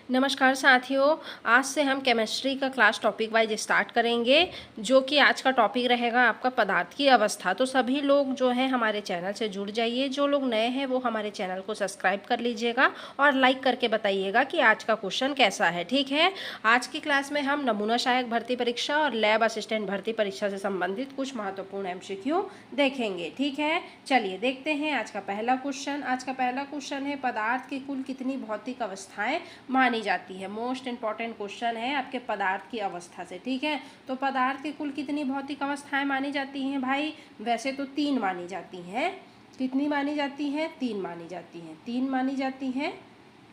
नमस्कार साथियों, आज से हम केमिस्ट्री का क्लास टॉपिक वाइज स्टार्ट करेंगे, जो कि आज का टॉपिक रहेगा आपका पदार्थ की अवस्था। तो सभी लोग जो है हमारे चैनल से जुड़ जाइए। जो लोग नए हैं वो हमारे चैनल को सब्सक्राइब कर लीजिएगा और लाइक करके बताइएगा कि आज का क्वेश्चन कैसा है। ठीक है, आज की क्लास में हम नमूना सहायक भर्ती परीक्षा और लैब असिस्टेंट भर्ती परीक्षा से संबंधित कुछ महत्वपूर्ण MCQ देखेंगे। ठीक है, चलिए देखते हैं आज का पहला क्वेश्चन। आज का पहला क्वेश्चन है, पदार्थ की कुल कितनी भौतिक अवस्थाएं मानी जाती है। मोस्ट इंपॉर्टेंट क्वेश्चन है आपके पदार्थ की अवस्था से। ठीक है, तो पदार्थ की कुल कितनी भौतिक अवस्थाएं मानी जाती हैं भाई? वैसे तो 3 मानी जाती हैं। कितनी मानी जाती हैं? 3 मानी जाती हैं। 3 मानी जाती हैं,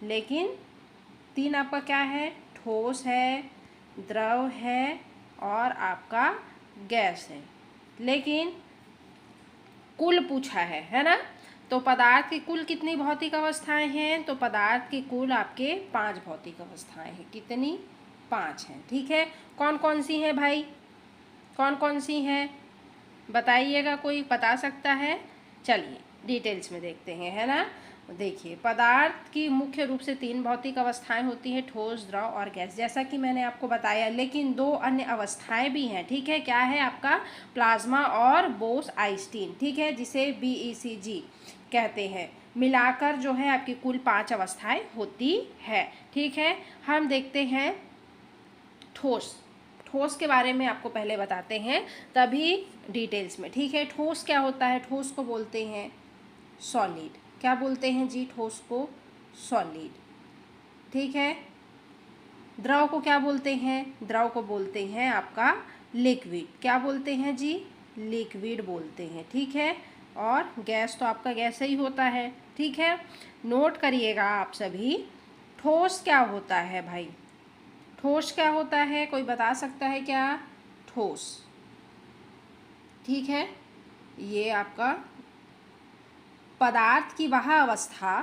लेकिन 3 आपका क्या है? ठोस है, द्रव है और आपका गैस है। लेकिन कुल पूछा है ना? तो पदार्थ की कुल कितनी भौतिक अवस्थाएं हैं? तो पदार्थ की कुल आपके 5 भौतिक अवस्थाएं हैं। कितनी? 5 हैं। ठीक है, कौन कौन सी हैं भाई? कौन कौन सी हैं बताइएगा, कोई बता सकता है? चलिए डिटेल्स में देखते हैं, है ना। देखिए, पदार्थ की मुख्य रूप से 3 भौतिक अवस्थाएं होती हैं, ठोस, द्रव और गैस, जैसा कि मैंने आपको बताया। लेकिन 2 अन्य अवस्थाएं भी हैं। ठीक है, क्या है आपका? प्लाज्मा और बोस-आइंस्टीन। ठीक है, जिसे BECG कहते हैं। मिलाकर जो है आपकी कुल 5 अवस्थाएं होती है। ठीक है, हम देखते हैं ठोस। ठोस के बारे में आपको पहले बताते हैं, तभी डिटेल्स में। ठीक है, ठोस क्या होता है? ठोस को बोलते हैं सॉलिड। क्या बोलते हैं जी? ठोस को सॉलिड। ठीक है, द्रव को क्या बोलते हैं? द्रव को बोलते हैं आपका लिक्विड। क्या बोलते हैं जी? लिक्विड बोलते हैं। ठीक है, और गैस तो आपका गैस ही होता है। ठीक है, नोट करिएगा आप सभी, ठोस क्या होता है भाई? ठोस क्या होता है? कोई बता सकता है क्या? ठोस, ठीक है, ये आपका पदार्थ की वह अवस्था।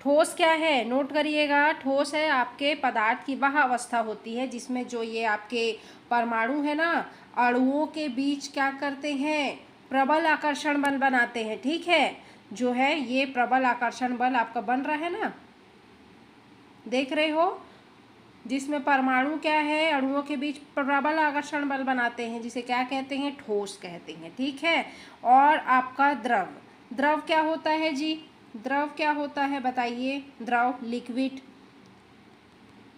ठोस क्या है? नोट करिएगा, ठोस है आपके पदार्थ की वह अवस्था होती है जिसमें जो ये आपके परमाणु है ना, अणुओं के बीच क्या करते हैं? प्रबल आकर्षण बल बनाते हैं। ठीक है, जो है ये प्रबल आकर्षण बल आपका बन रहा है ना, देख रहे हो, जिसमें परमाणु क्या है, अणुओं के बीच प्रबल आकर्षण बल बनाते हैं, जिसे क्या कहते हैं? ठोस कहते हैं। ठीक है, और आपका द्रव। द्रव क्या होता है जी? द्रव क्या होता है बताइए? द्रव लिक्विड।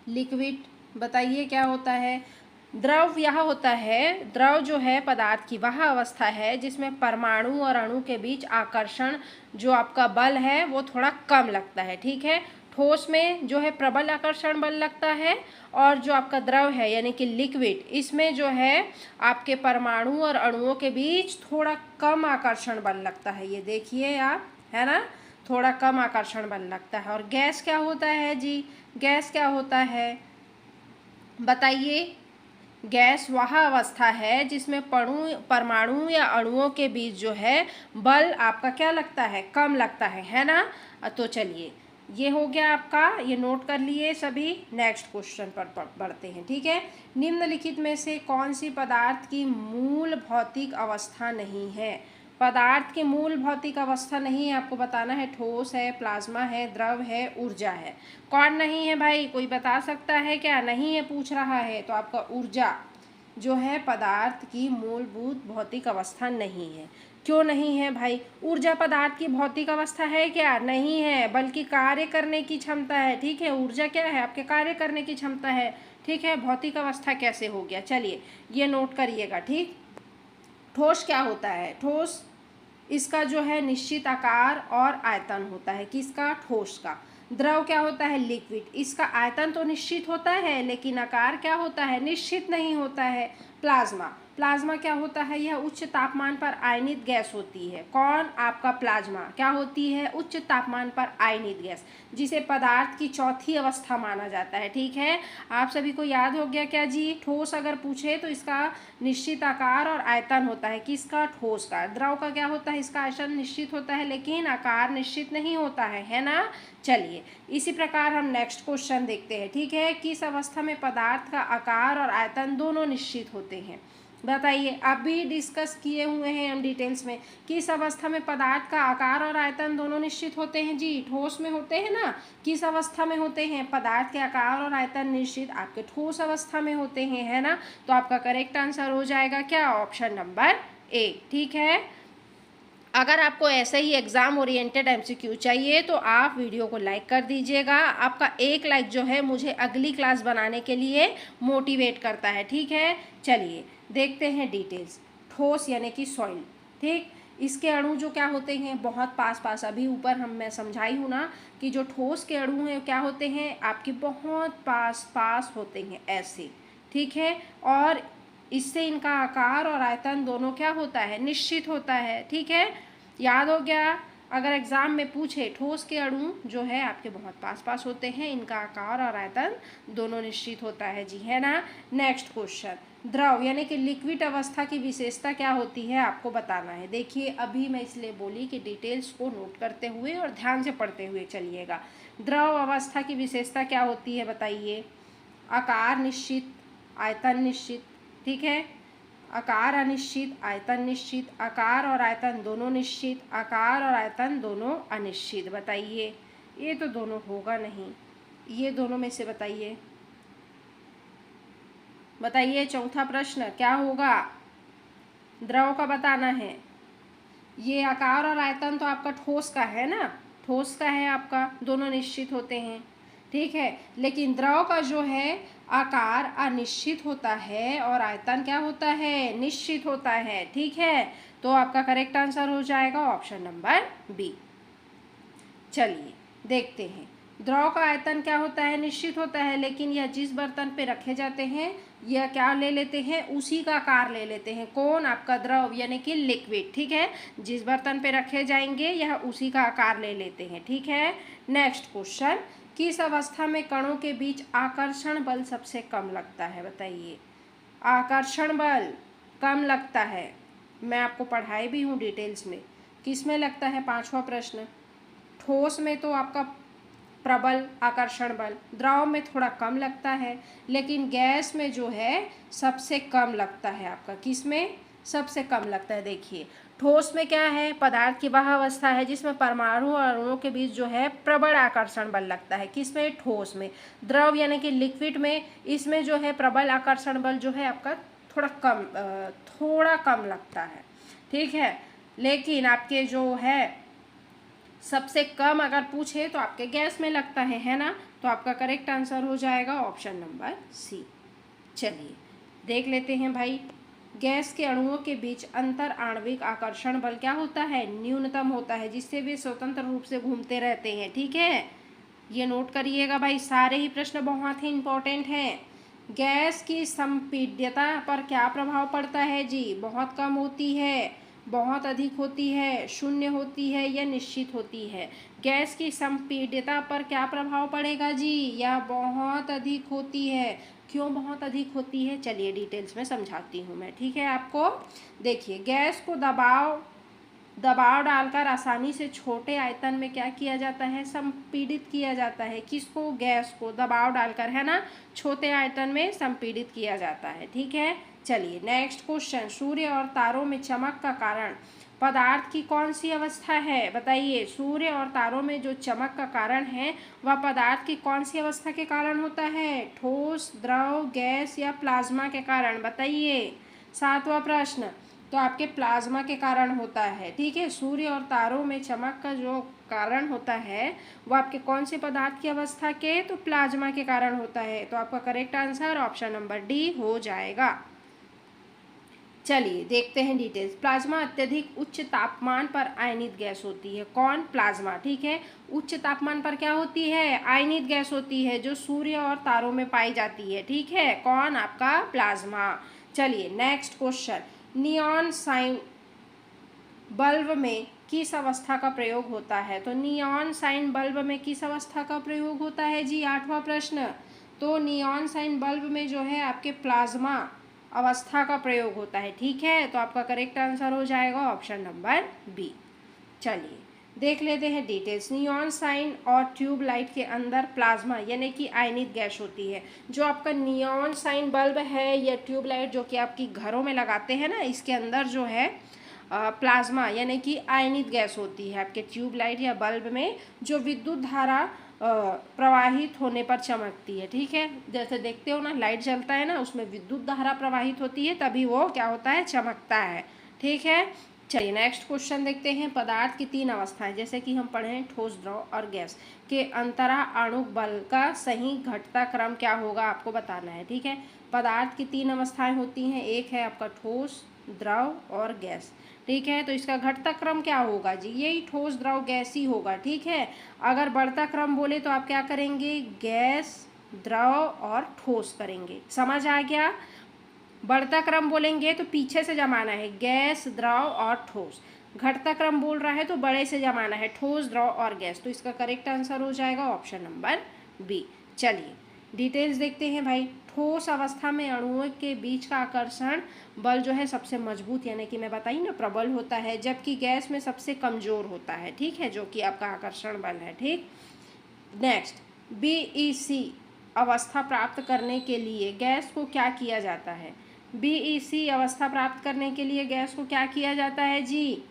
लिक्विड बताइए क्या होता है? द्रव यह होता है, द्रव जो है पदार्थ की वह अवस्था है जिसमें परमाणु और अणु के बीच आकर्षण जो आपका बल है वो थोड़ा कम लगता है। ठीक है, ठोस में जो है प्रबल आकर्षण बल लगता है, और जो आपका द्रव है यानी कि लिक्विड, इसमें जो है आपके परमाणु और अणुओं के बीच थोड़ा कम आकर्षण बल लगता है। ये देखिए आप, है ना, थोड़ा कम आकर्षण बल लगता है। और गैस क्या होता है जी? गैस क्या होता है बताइए? गैस वह अवस्था है जिसमें परमाणु या अणुओं के बीच जो है बल आपका क्या लगता है? कम लगता है ना। तो चलिए, ये हो गया आपका, ये नोट कर लिए सभी। नेक्स्ट क्वेश्चन पर बढ़ते हैं। ठीक है, निम्नलिखित में से कौन सी पदार्थ की मूल भौतिक अवस्था नहीं है? पदार्थ की मूल भौतिक अवस्था नहीं है, आपको बताना है। ठोस है, प्लाज्मा है, द्रव है, ऊर्जा है। कौन नहीं है भाई? कोई बता सकता है क्या? नहीं है पूछ रहा है, तो आपका ऊर्जा जो है पदार्थ की मूलभूत भौतिक अवस्था नहीं है। क्यों नहीं है भाई? ऊर्जा पदार्थ की भौतिक अवस्था है क्या? नहीं है, बल्कि कार्य करने की क्षमता है। ठीक है, ऊर्जा क्या है? आपके कार्य करने की क्षमता है। ठीक है, भौतिक अवस्था कैसे हो गया? चलिए ये नोट करिएगा। ठीक, ठोस क्या होता है? ठोस, इसका जो है निश्चित आकार और आयतन होता है। किसका? ठोस का। द्रव क्या होता है? लिक्विड, इसका आयतन तो निश्चित होता है लेकिन आकार क्या होता है? निश्चित नहीं होता है। प्लाज्मा, प्लाज्मा क्या होता है? यह उच्च तापमान पर आयनित गैस होती है। कौन? आपका प्लाज्मा क्या होती है? उच्च तापमान पर आयनित गैस, जिसे पदार्थ की चौथी अवस्था माना जाता है। ठीक है, आप सभी को याद हो गया क्या जी? ठोस अगर पूछे तो इसका निश्चित आकार और आयतन होता है। किसका? ठोस का। द्रव का क्या होता है? इसका आयतन निश्चित होता है लेकिन आकार निश्चित नहीं होता है ना। चलिए इसी प्रकार हम नेक्स्ट क्वेश्चन देखते हैं। ठीक है, किस अवस्था में पदार्थ का आकार और आयतन दोनों निश्चित होते हैं? बताइए, अभी डिस्कस किए हुए हैं हम डिटेल्स में। किस अवस्था में पदार्थ का आकार और आयतन दोनों निश्चित होते हैं जी? ठोस में होते हैं ना। किस अवस्था में होते हैं? पदार्थ के आकार और आयतन निश्चित आपके ठोस अवस्था में होते हैं, है ना। तो आपका करेक्ट आंसर हो जाएगा क्या? Option number A. ठीक है। अगर आपको ऐसे ही एग्ज़ाम ओरिएंटेड एमसीक्यू चाहिए तो आप वीडियो को लाइक कर दीजिएगा। आपका एक लाइक जो है मुझे अगली क्लास बनाने के लिए मोटिवेट करता है। ठीक है, चलिए देखते हैं डिटेल्स। ठोस यानी कि सॉइल, ठीक। इसके अणु जो क्या होते हैं? बहुत पास पास। अभी ऊपर मैं समझाई हूँ ना कि जो ठोस के अणु हैं क्या होते हैं? आपके बहुत पास पास होते हैं, ऐसे। ठीक है, और इससे इनका आकार और आयतन दोनों क्या होता है? निश्चित होता है। ठीक है, याद हो गया। अगर एग्जाम में पूछे ठोस के अणु जो है आपके बहुत पास पास होते हैं, इनका आकार और आयतन दोनों निश्चित होता है जी, है ना। नेक्स्ट क्वेश्चन, द्रव यानी कि लिक्विड अवस्था की विशेषता क्या होती है आपको बताना है। देखिए, अभी मैं इसलिए बोली कि डिटेल्स को नोट करते हुए और ध्यान से पढ़ते हुए चलिएगा। द्रव अवस्था की विशेषता क्या होती है बताइए? आकार निश्चित, आयतन निश्चित। ठीक है, आकार अनिश्चित, आयतन निश्चित, आकार और आयतन दोनों निश्चित, आकार और आयतन दोनों अनिश्चित। बताइए, ये तो दोनों होगा नहीं, ये दोनों में से बताइए। बताइए, चौथा प्रश्न क्या होगा? द्रव का बताना है। ये आकार और आयतन तो आपका ठोस का है ना, ठोस का है आपका, दोनों निश्चित होते हैं। ठीक है, लेकिन द्रव का जो है आकार अनिश्चित होता है और आयतन क्या होता है? निश्चित होता है। ठीक है, तो आपका करेक्ट आंसर हो जाएगा ऑप्शन नंबर बी। चलिए देखते हैं, द्रव का आयतन क्या होता है? निश्चित होता है, लेकिन यह जिस बर्तन पे रखे जाते हैं यह क्या ले लेते हैं? उसी का आकार ले लेते हैं। कौन? आपका द्रव यानी कि लिक्विड। ठीक है, जिस बर्तन पे रखे जाएंगे यह उसी का आकार ले लेते हैं। ठीक है, नेक्स्ट क्वेश्चन, किस अवस्था में कणों के बीच आकर्षण बल सबसे कम लगता है? बताइए, आकर्षण बल कम लगता है, मैं आपको पढ़ाई भी हूँ डिटेल्स में। किस में लगता है? पांचवा प्रश्न। ठोस में तो आपका प्रबल आकर्षण बल, द्रव में थोड़ा कम लगता है, लेकिन गैस में जो है सबसे कम लगता है आपका। किस में सबसे कम लगता है? देखिए, ठोस में क्या है? पदार्थ की वह अवस्था है जिसमें परमाणु और अणुओं के बीच जो है प्रबल आकर्षण बल लगता है। किस में? ठोस में। द्रव यानी कि लिक्विड में, इसमें जो है प्रबल आकर्षण बल जो है आपका थोड़ा कम लगता है। ठीक है, लेकिन आपके जो है सबसे कम अगर पूछे तो आपके गैस में लगता है ना। तो आपका करेक्ट आंसर हो जाएगा ऑप्शन नंबर सी। चलिए देख लेते हैं भाई, गैस के अणुओं के बीच अंतर आणविक आकर्षण बल क्या होता है? न्यूनतम होता है, जिससे वे स्वतंत्र रूप से घूमते रहते हैं। ठीक है, ये नोट करिएगा भाई, सारे ही प्रश्न बहुत ही इंपॉर्टेंट हैं। गैस की संपीड्यता पर क्या प्रभाव पड़ता है जी? बहुत कम होती है, बहुत अधिक होती है, शून्य होती है या निश्चित होती है? गैस की संपीड्यता पर क्या प्रभाव पड़ेगा जी? यह बहुत अधिक होती है। क्यों बहुत अधिक होती है? चलिए डिटेल्स में समझाती हूँ मैं। ठीक है, आपको देखिए, गैस को दबाव डालकर आसानी से छोटे आयतन में क्या किया जाता है? संपीड़ित किया जाता है। किसको? गैस को दबाव डालकर, है ना, छोटे आयतन में संपीड़ित किया जाता है। ठीक है, चलिए नेक्स्ट क्वेश्चन, सूर्य और तारों में चमक का कारण पदार्थ की कौन सी अवस्था है? बताइए, सूर्य और तारों में जो चमक का कारण है वह पदार्थ की कौन सी अवस्था के कारण होता है? ठोस, द्रव, गैस या प्लाज्मा के कारण? बताइए, सातवां प्रश्न, तो आपके प्लाज्मा के कारण होता है। ठीक है, सूर्य और तारों में चमक का जो कारण होता है वो आपके कौन से पदार्थ की अवस्था के? तो प्लाज्मा के कारण होता है। तो आपका correct answer option number D हो जाएगा। चलिए देखते हैं डिटेल्स। प्लाज्मा अत्यधिक उच्च तापमान पर आयनित गैस होती है। कौन? प्लाज्मा। ठीक है, उच्च तापमान पर क्या होती है? आयनित गैस होती है, जो सूर्य और तारों में पाई जाती है। ठीक है, कौन? आपका प्लाज्मा। चलिए next question, neon sign bulb में किस अवस्था का प्रयोग होता है? तो नियॉन साइन बल्ब में किस अवस्था का प्रयोग होता है जी? आठवां प्रश्न। तो नियॉन साइन बल्ब में जो है आपके प्लाज्मा अवस्था का प्रयोग होता है। ठीक है, तो आपका करेक्ट आंसर हो जाएगा ऑप्शन नंबर बी। चलिए देख लेते हैं डिटेल्स। नियॉन साइन और ट्यूब लाइट के अंदर प्लाज्मा यानी कि आयनित गैस होती है। जो आपका नियॉन साइन बल्ब है या ट्यूब लाइट जो कि आपकी घरों में लगाते हैं ना, इसके अंदर जो है प्लाज्मा यानी कि आयनित गैस होती है आपके ट्यूब लाइट या बल्ब में, जो विद्युत धारा प्रवाहित होने पर चमकती है। ठीक है, जैसे देखते हो ना लाइट जलता है ना, उसमें विद्युत धारा प्रवाहित होती है, तभी वो क्या होता है, चमकता है। ठीक है, चलिए नेक्स्ट क्वेश्चन देखते हैं। पदार्थ की 3 अवस्थाएं, जैसे कि हम पढ़े ठोस, द्रव और गैस के अंतरा आणुक बल का सही घटता क्रम क्या होगा, आपको बताना है। ठीक है, पदार्थ की 3 अवस्थाएं होती हैं, एक है आपका ठोस, द्रव और गैस। ठीक है, तो इसका घटता क्रम क्या होगा जी, यही ठोस, द्रव, गैस ही होगा। ठीक है, अगर बढ़ता क्रम बोले तो आप क्या करेंगे, गैस, द्रव और ठोस करेंगे। समझ आ गया। बढ़ता क्रम बोलेंगे तो पीछे से जमाना है, गैस, द्रव और ठोस। घटता क्रम बोल रहा है तो बड़े से जमाना है, ठोस, द्रव और गैस। तो इसका करेक्ट आंसर हो जाएगा ऑप्शन नंबर बी। चलिए डिटेल्स देखते हैं भाई। ठोस अवस्था में अणुओं के बीच का आकर्षण बल जो है सबसे मजबूत यानी कि मैं बताई ना प्रबल होता है, जबकि गैस में सबसे कमजोर होता है। ठीक है, जो कि आपका आकर्षण बल है। ठीक, नेक्स्ट, बीईसी अवस्था प्राप्त करने के लिए गैस को क्या किया जाता है। बीईसी अवस्था प्राप्त करने के लिए गैस को क्या किया जाता है जी,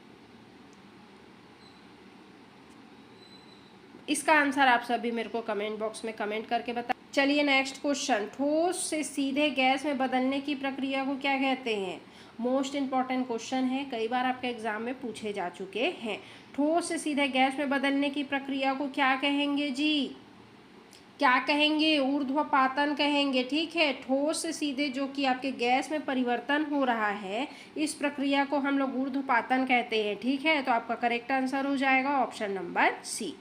इसका आंसर आप सभी मेरे को कमेंट बॉक्स में कमेंट करके बताएं। चलिए नेक्स्ट क्वेश्चन। ठोस से सीधे गैस में बदलने की प्रक्रिया को क्या कहते हैं। मोस्ट इंपॉर्टेंट क्वेश्चन है, कई बार आपके एग्जाम में पूछे जा चुके हैं। ठोस से सीधे गैस में बदलने की प्रक्रिया को क्या कहेंगे जी, क्या कहेंगे, ऊर्ध्वपातन कहेंगे। ठीक है, ठोस से सीधे जो कि आपके गैस में परिवर्तन हो रहा है, इस प्रक्रिया को हम लोग ऊर्ध्वपातन कहते हैं। ठीक है, तो आपका करेक्ट आंसर हो जाएगा ऑप्शन नंबर सी।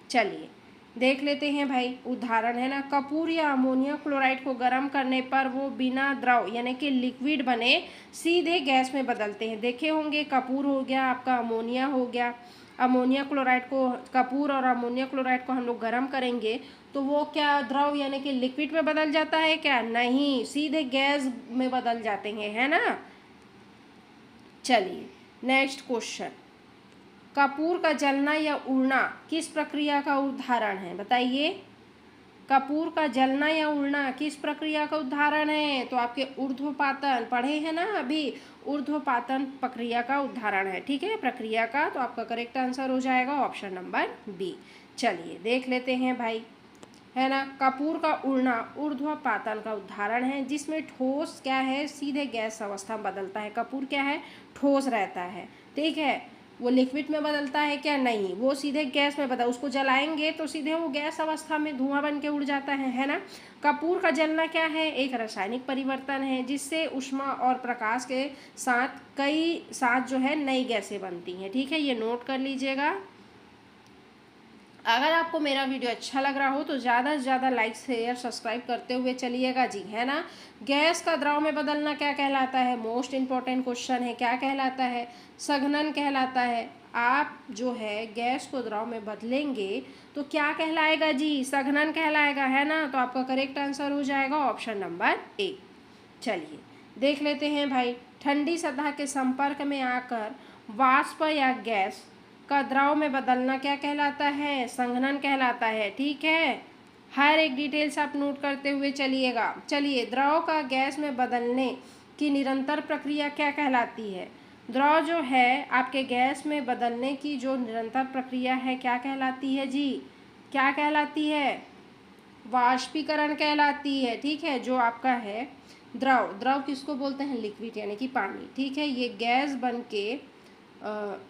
चलिए देख लेते हैं भाई, उदाहरण है ना, कपूर या अमोनिया क्लोराइड को गर्म करने पर वो बिना द्रव यानी कि लिक्विड बने सीधे गैस में बदलते हैं। देखे होंगे, कपूर हो गया आपका, अमोनिया हो गया। अमोनिया क्लोराइड को, कपूर और अमोनिया क्लोराइड को हम लोग गर्म करेंगे तो वो क्या द्रव यानी कि लिक्विड में बदल जाता है क्या, नहीं, सीधे गैस में बदल जाते हैं, है ना। चलिए नेक्स्ट क्वेश्चन। कपूर का जलना या उड़ना किस प्रक्रिया का उदाहरण है, बताइए। कपूर का जलना या उड़ना किस प्रक्रिया का उदाहरण है, तो आपके ऊर्ध्वपातन पढ़े हैं ना अभी, ऊर्ध्वपातन प्रक्रिया का उदाहरण है। ठीक है, प्रक्रिया का, तो आपका करेक्ट आंसर हो जाएगा ऑप्शन नंबर बी। चलिए देख लेते हैं भाई, है ना, कपूर का उड़ना ऊर्ध्वपातन का उदाहरण है, जिसमें ठोस क्या है, सीधे गैस अवस्था में बदलता है। कपूर क्या है, ठोस रहता है। ठीक है, वो लिक्विड में बदलता है क्या, नहीं, वो सीधे गैस में बदल, उसको जलाएंगे तो सीधे वो गैस अवस्था में धुआं बन के उड़ जाता है ना। कपूर का जलना क्या है, एक रासायनिक परिवर्तन है, जिससे ऊष्मा और प्रकाश के साथ कई साथ जो है नई गैसें बनती हैं। ठीक है, ये नोट कर लीजिएगा। अगर आपको मेरा वीडियो अच्छा लग रहा हो तो ज़्यादा से ज़्यादा लाइक, शेयर, सब्सक्राइब करते हुए चलिएगा जी, है ना। गैस का द्रव में बदलना क्या कहलाता है, मोस्ट इम्पॉर्टेंट क्वेश्चन है, क्या कहलाता है, संघनन कहलाता है। आप जो है गैस को द्रव में बदलेंगे तो क्या कहलाएगा जी, संघनन कहलाएगा, है ना। तो आपका करेक्ट आंसर हो जाएगा ऑप्शन नंबर ए। चलिए देख लेते हैं भाई, ठंडी सतह के संपर्क में आकर वाष्प या गैस का द्रव में बदलना क्या कहलाता है, संघनन कहलाता है। ठीक है, हर एक डिटेल्स आप नोट करते हुए चलिएगा। चलिए, द्रव का गैस में बदलने की निरंतर प्रक्रिया क्या कहलाती है। द्रव जो है आपके गैस में बदलने की जो निरंतर प्रक्रिया है क्या कहलाती है जी, क्या कहलाती है, वाष्पीकरण कहलाती है। ठीक है, जो आपका है द्रव, द्रव किसको बोलते हैं, लिक्विड यानी कि पानी। ठीक है, ये गैस बन के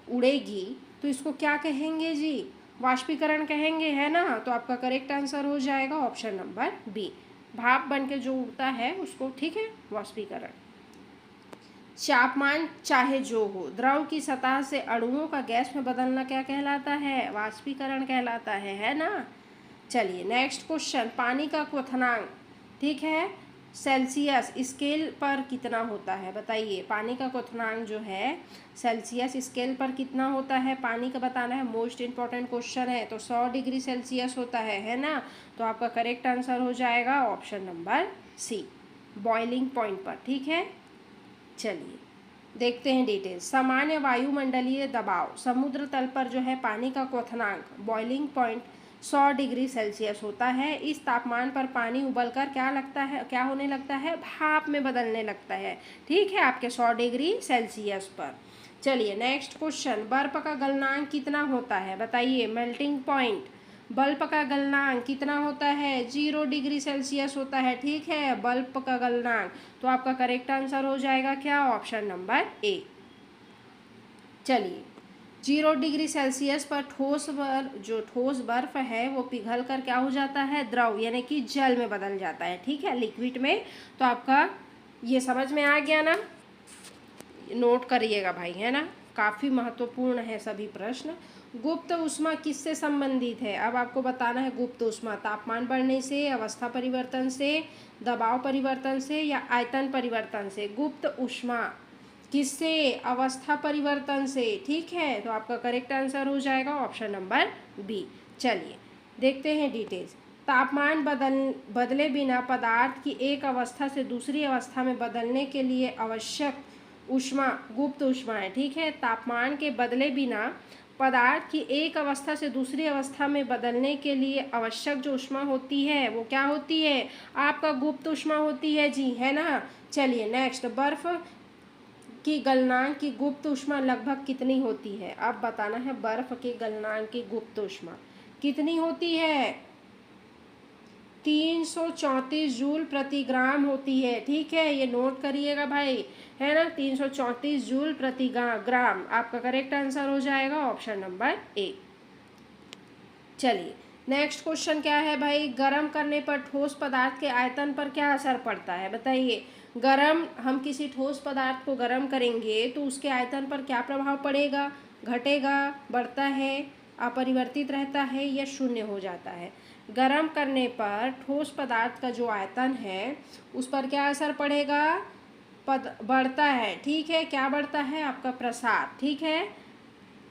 उड़ेगी तो इसको क्या कहेंगे जी, वाष्पीकरण कहेंगे, है ना। तो आपका करेक्ट आंसर हो जाएगा ऑप्शन नंबर बी, भाप बन के जो उड़ता है उसको, ठीक है, वाष्पीकरण। तापमान चाहे जो हो, द्रव की सतह से अणुओं का गैस में बदलना क्या कहलाता है, वाष्पीकरण कहलाता है ना। चलिए नेक्स्ट क्वेश्चन। पानी का क्वथनांक, ठीक है, सेल्सियस स्केल पर कितना होता है, बताइए। पानी का क्वथनांक जो है सेल्सियस स्केल पर कितना होता है, पानी का बताना है, मोस्ट इम्पॉर्टेंट क्वेश्चन है। तो 100 डिग्री सेल्सियस होता है ना। तो आपका करेक्ट आंसर हो जाएगा option number C, boiling point पर। ठीक है, चलिए देखते हैं डिटेल्स। सामान्य वायुमंडलीय दबाव समुद्र तल पर जो है पानी का क्वथनांक बॉइलिंग पॉइंट 100 डिग्री सेल्सियस होता है। इस तापमान पर पानी उबलकर क्या होने लगता है, भाप में बदलने लगता है। ठीक है, आपके 100 डिग्री सेल्सियस पर। चलिए नेक्स्ट क्वेश्चन, बर्फ का गलनांक कितना होता है, बताइए। मेल्टिंग पॉइंट, बल्ब का गलनांक कितना होता है, 0 डिग्री सेल्सियस होता है। ठीक है, बल्ब का गलनांक। तो आपका करेक्ट आंसर हो जाएगा क्या, ऑप्शन नंबर ए। चलिए, 0 डिग्री सेल्सियस पर जो ठोस बर्फ है वो पिघल कर क्या हो जाता है, द्रव यानी कि जल में बदल जाता है। ठीक है, लिक्विड में। तो आपका ये समझ में आ गया ना, नोट करिएगा भाई, है ना, काफ़ी महत्वपूर्ण है सभी प्रश्न। गुप्त ऊष्मा किससे संबंधित है, अब आपको बताना है। गुप्त ऊष्मा तापमान बढ़ने से, अवस्था परिवर्तन से, दबाव परिवर्तन से या आयतन परिवर्तन से। गुप्त ऊष्मा किससे, अवस्था परिवर्तन से। ठीक है, तो आपका करेक्ट आंसर हो जाएगा ऑप्शन नंबर बी। चलिए देखते हैं डिटेल्स। तापमान बदले बिना पदार्थ की एक अवस्था से दूसरी अवस्था में बदलने के लिए आवश्यक ऊष्मा गुप्त ऊष्मा है। ठीक है, तापमान के बदले बिना पदार्थ की एक अवस्था से दूसरी अवस्था में बदलने के लिए आवश्यक जो ऊष्मा होती है वो क्या होती है, आपका गुप्त ऊष्मा होती है जी, है ना। चलिए नेक्स्ट, बर्फ की गलनांक की गुप्त ऊष्मा लगभग कितनी होती है, अब बताना है। बर्फ की गलनांक की गुप्त ऊष्मा कितनी होती है, 334 जूल प्रति ग्राम होती है। ठीक है, ये नोट करिएगा भाई, है ना, 334 जूल प्रति ग्राम। आपका करेक्ट आंसर हो जाएगा ऑप्शन नंबर ए। चलिए नेक्स्ट क्वेश्चन क्या है भाई, गर्म करने पर ठोस पदार्थ के आयतन पर क्या असर पड़ता है, बताइए। हम किसी ठोस पदार्थ को गर्म करेंगे तो उसके आयतन पर क्या प्रभाव पड़ेगा, घटेगा, बढ़ता है, अपरिवर्तित रहता है या शून्य हो जाता है। गर्म करने पर ठोस पदार्थ का जो आयतन है उस पर क्या असर पड़ेगा, बढ़ता है। ठीक है, क्या बढ़ता है, आपका प्रसार। ठीक है,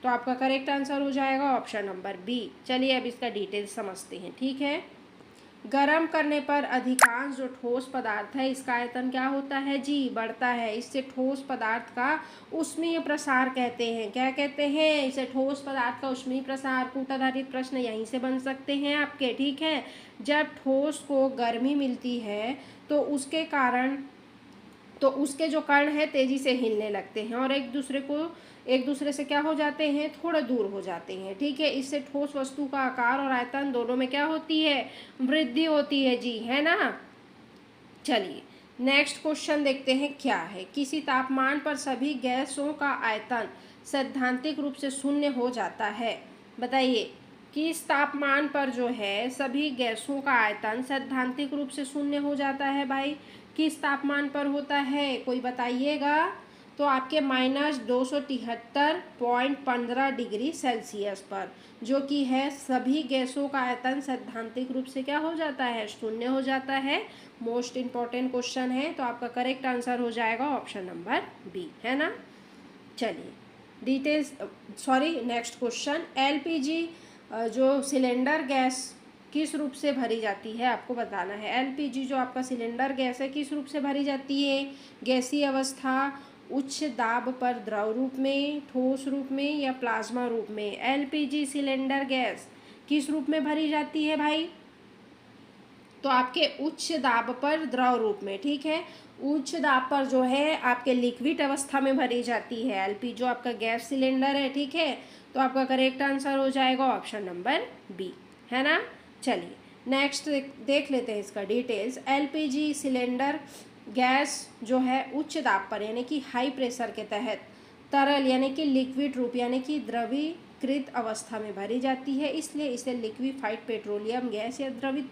तो आपका करेक्ट आंसर हो जाएगा ऑप्शन नंबर बी। चलिए अब इसका डिटेल्स समझते हैं। ठीक है, गर्म करने पर अधिकांश जो ठोस पदार्थ है इसका आयतन क्या होता है जी, बढ़ता है। इससे ठोस पदार्थ का ऊष्मीय प्रसार कहते हैं। क्या कहते हैं, इसे ठोस पदार्थ का ऊष्मीय प्रसार। कूट आधारित प्रश्न यहीं से बन सकते हैं आपके। ठीक है, जब ठोस को गर्मी मिलती है तो उसके जो कण हैं तेजी से हिलने लगते हैं और एक दूसरे से क्या हो जाते हैं, थोड़ा दूर हो जाते हैं। ठीक है, इससे ठोस वस्तु का आकार और आयतन दोनों में क्या होती है, वृद्धि होती है जी, है ना। चलिए नेक्स्ट क्वेश्चन देखते हैं क्या है। किसी तापमान पर सभी गैसों का आयतन सैद्धांतिक रूप से शून्य हो जाता है, बताइए। किस तापमान पर जो है सभी गैसों का आयतन सैद्धांतिक रूप से शून्य हो जाता है भाई, किस तापमान पर होता है, कोई बताइएगा। तो आपके -273.15 डिग्री सेल्सियस पर, जो कि है सभी गैसों का आयतन सैद्धांतिक रूप से क्या हो जाता है, शून्य हो जाता है। मोस्ट इम्पॉर्टेंट क्वेश्चन है, तो आपका करेक्ट आंसर हो जाएगा ऑप्शन नंबर बी, है ना। चलिए डिटेल्स, नेक्स्ट क्वेश्चन, एलपीजी जो सिलेंडर गैस किस रूप से भरी जाती है, आपको बताना है। एलपीजी जो आपका सिलेंडर गैस है किस रूप से भरी जाती है, गैसीय अवस्था, उच्च दाब पर द्रव रूप में, ठोस रूप में या प्लाज्मा रूप में। एलपीजी सिलेंडर गैस किस रूप में भरी जाती है भाई, तो आपके उच्च दाब पर द्रव रूप में। ठीक है, उच्च दाब पर जो है आपके लिक्विड अवस्था में भरी जाती है एलपी जो आपका गैस सिलेंडर है। ठीक है, तो आपका करेक्ट आंसर हो जाएगा ऑप्शन नंबर बी, है ना। चलिए नेक्स्ट देख लेते हैं इसका डिटेल्स। एलपीजी सिलेंडर गैस जो है उच्च दाब पर यानी कि हाई प्रेशर के तहत तरल यानी कि लिक्विड रूप यानी कि द्रवीकृत अवस्था में भरी जाती है, इसलिए इसे लिक्विफाइड पेट्रोलियम गैस या द्रवित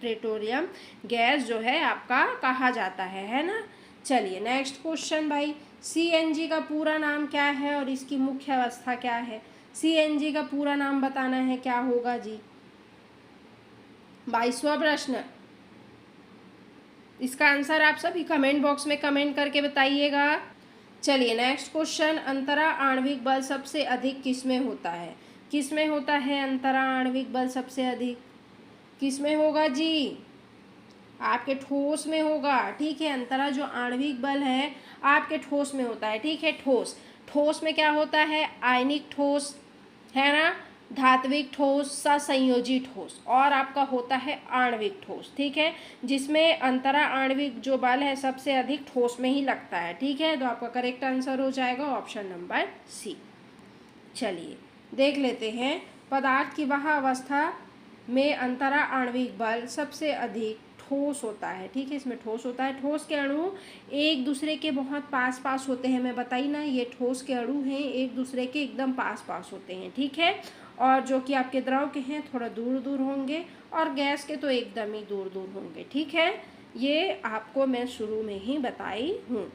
पेट्रोलियम गैस जो है आपका कहा जाता है ना। चलिए नेक्स्ट क्वेश्चन भाई, सीएनजी का पूरा नाम क्या है और इसकी मुख्य अवस्था क्या है। सीएनजी का पूरा नाम बताना है, क्या होगा जी। 22वां प्रश्न, इसका आंसर आप सभी कमेंट बॉक्स में कमेंट करके बताइएगा। चलिए नेक्स्ट क्वेश्चन, अंतरा आणविक बल सबसे अधिक किस में होता है, किस में होता है अंतरा आणविक बल सबसे अधिक, किस में होगा जी। आपके ठोस में होगा, ठीक है। अंतरा जो आणविक बल है आपके ठोस में होता है, ठीक है। ठोस, ठोस में क्या होता है, आयनिक ठोस, है ना, धात्विक ठोस, ससंयोजी ठोस, और आपका होता है आणविक ठोस, ठीक है, जिसमें अंतरा आणविक जो बल है सबसे अधिक ठोस में ही लगता है, ठीक है। तो आपका करेक्ट आंसर हो जाएगा ऑप्शन नंबर सी। चलिए देख लेते हैं, पदार्थ की वह अवस्था में अंतरा आणविक बल सबसे अधिक ठोस होता है, ठीक है। इसमें ठोस होता है, ठोस के अणु एक दूसरे के बहुत पास पास होते हैं, मैं बताई ना, ये ठोस के अणु हैं एक दूसरे के एकदम पास पास होते हैं, ठीक है। और जो कि आपके द्रव के हैं थोड़ा दूर दूर होंगे, और गैस के तो एकदम ही दूर दूर होंगे, ठीक है। ये आपको मैं शुरू में ही बताई हूँ।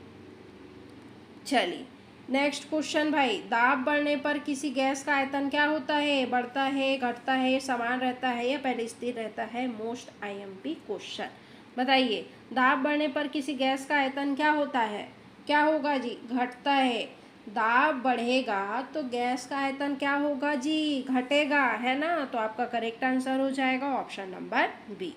चलिए नेक्स्ट क्वेश्चन भाई, दाब बढ़ने पर किसी गैस का आयतन क्या होता है, बढ़ता है, घटता है, समान रहता है या पहले स्थिर रहता है। मोस्ट आईएमपी क्वेश्चन, बताइए दाब बढ़ने पर किसी गैस का आयतन क्या होता है, क्या होगा जी, घटता है। दाब बढ़ेगा तो गैस का आयतन क्या होगा जी, घटेगा, है ना। तो आपका करेक्ट आंसर हो जाएगा ऑप्शन नंबर बी।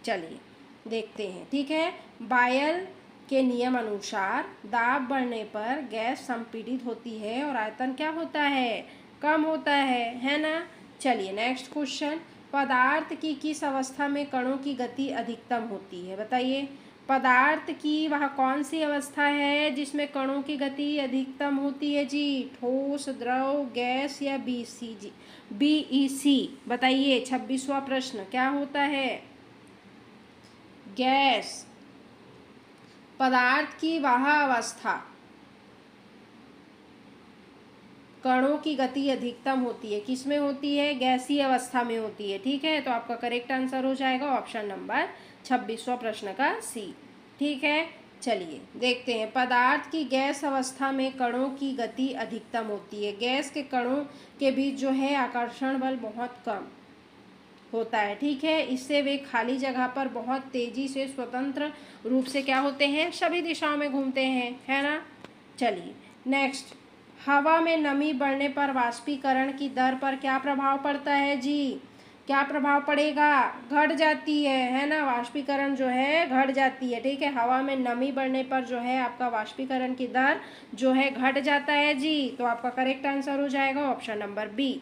चलिए देखते हैं, ठीक है। बायल के नियम अनुसार दाब बढ़ने पर गैस संपीड़ित होती है और आयतन क्या होता है, कम होता है ना। चलिए नेक्स्ट क्वेश्चन, पदार्थ की किस अवस्था में कणों की गति अधिकतम होती है, बताइए। पदार्थ की वह कौन सी अवस्था है जिसमें कणों की गति अधिकतम होती है जी, ठोस, द्रव, गैस या BEC, बताइए। 26वां प्रश्न क्या होता है, गैस। पदार्थ की वह अवस्था कणों की गति अधिकतम होती है, किसमें होती है, गैसीय अवस्था में होती है, ठीक है। तो आपका करेक्ट आंसर हो जाएगा ऑप्शन नंबर 26वां प्रश्न का सी, ठीक है। चलिए देखते हैं, पदार्थ की गैस अवस्था में कणों की गति अधिकतम होती है। गैस के कणों के बीच जो है आकर्षण बल बहुत कम होता है, ठीक है। इससे वे खाली जगह पर बहुत तेजी से स्वतंत्र रूप से क्या होते हैं, सभी दिशाओं में घूमते हैं, है ना। चलिए नेक्स्ट, हवा में नमी बढ़ने पर वाष्पीकरण की दर पर क्या प्रभाव पड़ता है जी, क्या प्रभाव पड़ेगा, घट जाती है ना। वाष्पीकरण जो है घट जाती है, ठीक है। हवा में नमी बढ़ने पर जो है आपका वाष्पीकरण की दर जो है घट जाता है जी। तो आपका करेक्ट आंसर हो जाएगा ऑप्शन नंबर बी।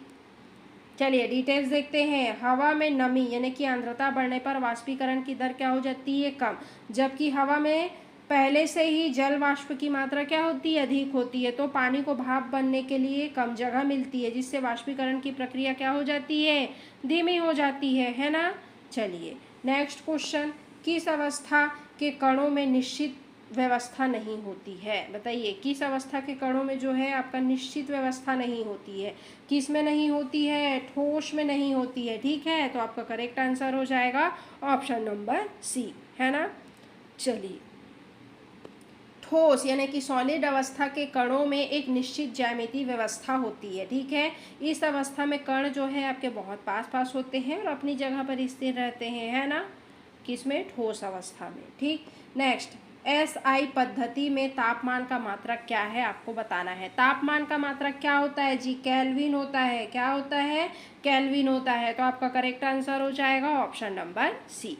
चलिए डिटेल्स देखते हैं, हवा में नमी यानी कि आर्द्रता बढ़ने पर वाष्पीकरण की दर क्या हो जाती है, कम, जबकि हवा में पहले से ही जल वाष्प की मात्रा क्या होती है, अधिक होती है। तो पानी को भाप बनने के लिए कम जगह मिलती है, जिससे वाष्पीकरण की प्रक्रिया क्या हो जाती है, धीमी हो जाती है ना। चलिए नेक्स्ट क्वेश्चन, किस अवस्था के कणों में निश्चित व्यवस्था नहीं होती है, बताइए। किस अवस्था के कणों में जो है आपका निश्चित व्यवस्था नहीं होती है, किस में नहीं होती है, ठोस में नहीं होती है, ठीक है। तो आपका करेक्ट आंसर हो जाएगा ऑप्शन नंबर सी, है ना। चलिए ठोस यानी कि सॉलिड अवस्था के कणों में एक निश्चित ज्यामितीय व्यवस्था होती है, ठीक है। इस अवस्था में कण जो है आपके बहुत पास पास होते हैं और अपनी जगह पर स्थिर रहते हैं, है ना, किसमें, ठोस अवस्था में, ठीक। नेक्स्ट, SI पद्धति में तापमान का मात्रक क्या है आपको बताना है। तापमान का मात्रक क्या होता है जी, केल्विन होता है, क्या होता है, केल्विन होता है। तो आपका करेक्ट आंसर हो जाएगा ऑप्शन नंबर सी।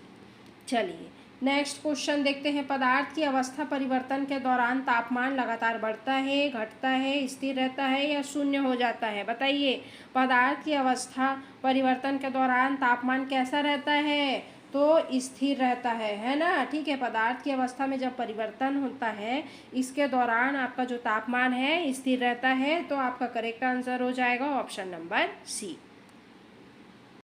चलिए नेक्स्ट क्वेश्चन देखते हैं, पदार्थ की अवस्था परिवर्तन के दौरान तापमान लगातार बढ़ता है, घटता है, स्थिर रहता है या शून्य हो जाता है, बताइए। पदार्थ की अवस्था परिवर्तन के दौरान तापमान कैसा रहता है, तो स्थिर रहता है ना, ठीक है। पदार्थ की अवस्था में जब परिवर्तन होता है इसके दौरान आपका जो तापमान है स्थिर रहता है। तो आपका करेक्ट आंसर हो जाएगा ऑप्शन नंबर सी।